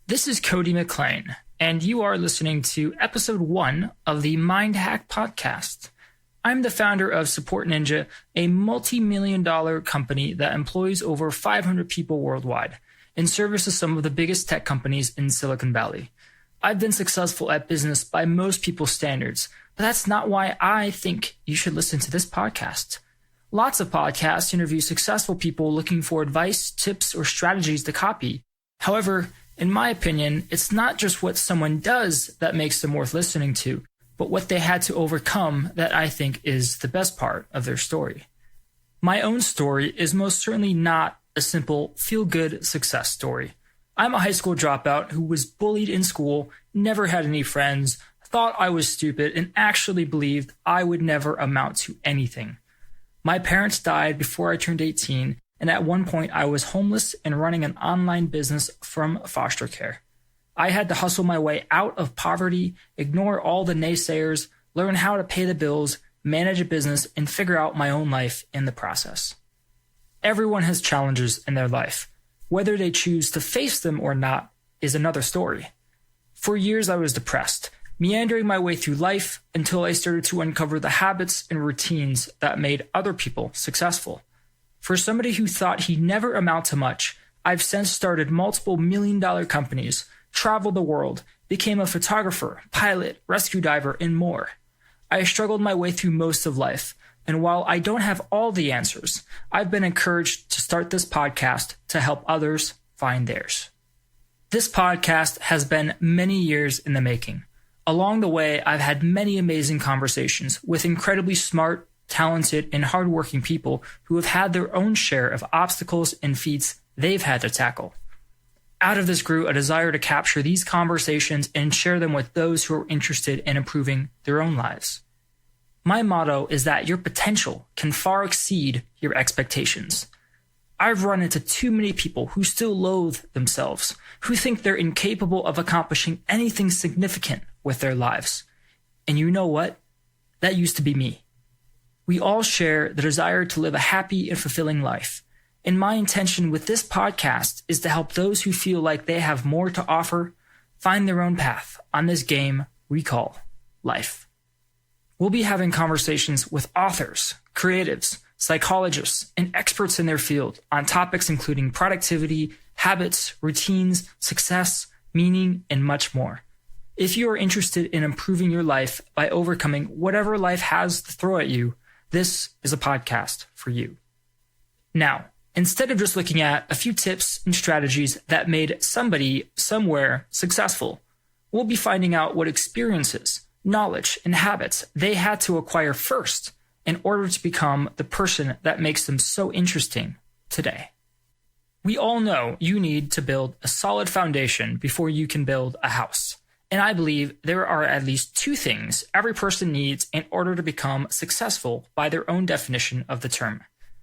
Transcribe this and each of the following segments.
This is Cody McLain, and you are listening to episode 1 of the MindHack podcast. I'm the founder of SupportNinja, a multi-million-dollar company that employs over 500 people worldwide in service to some of the biggest tech companies in Silicon Valley. I've been successful at business by most people's standards, but that's not why I think you should listen to this podcast. Lots of podcasts interview successful people looking for advice, tips, or strategies to copy. However, in my opinion, it's not just what someone does that makes them worth listening to, but what they had to overcome that I think is the best part of their story. My own story is most certainly not a simple feel-good success story. I'm a high school dropout who was bullied in school, never had any friends, thought I was stupid, and actually believed I would never amount to anything. My parents died before I turned 18, and at one point I was homeless and running an online business from foster care. I had to hustle my way out of poverty, ignore all the naysayers, learn how to pay the bills, manage a business, and figure out my own life in the process. Everyone has challenges in their life. Whether they choose to face them or not is another story. For years I was depressed, meandering my way through life until I started to uncover the habits and routines that made other people successful. For somebody who thought he'd never amount to much, I've since started multiple million-dollar companies, traveled the world, became a photographer, pilot, rescue diver, and more. I struggled my way through most of life, and while I don't have all the answers, I've been encouraged to start this podcast to help others find theirs. This podcast has been many years in the making. Along the way, I've had many amazing conversations with incredibly smart, talented, and hardworking people who have had their own share of obstacles and feats they've had to tackle. Out of this grew a desire to capture these conversations and share them with those who are interested in improving their own lives. My motto is that your potential can far exceed your expectations. I've run into too many people who still loathe themselves, who think they're incapable of accomplishing anything significant with their lives. And you know what? That used to be me. We all share the desire to live a happy and fulfilling life. And my intention with this podcast is to help those who feel like they have more to offer find their own path on this game we call life. We'll be having conversations with authors, creatives, psychologists, and experts in their field on topics including productivity, habits, routines, success, meaning, and much more. If you are interested in improving your life by overcoming whatever life has to throw at you, this is a podcast for you. Now, instead of just looking at a few tips and strategies that made somebody somewhere successful, we'll be finding out what experiences, knowledge, and habits they had to acquire first in order to become the person that makes them so interesting today. We all know you need to build a solid foundation before you can build a house. And I believe there are at least 2 things every person needs in order to become successful by their own definition of the term.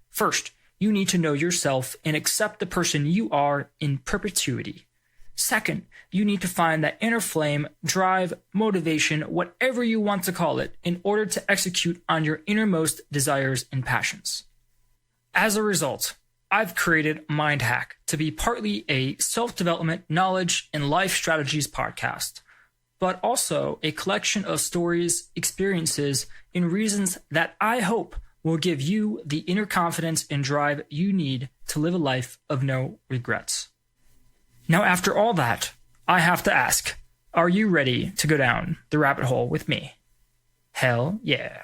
First, you need to know yourself and accept the person you are in perpetuity. Second, you need to find that inner flame, drive, motivation, whatever you want to call it, in order to execute on your innermost desires and passions. As a result, I've created MindHack to be partly a self-development, knowledge, and life strategies podcast, but also a collection of stories, experiences, and reasons that I hope will give you the inner confidence and drive you need to live a life of no regrets. Now, after all that, I have to ask, are you ready to go down the rabbit hole with me? Hell yeah.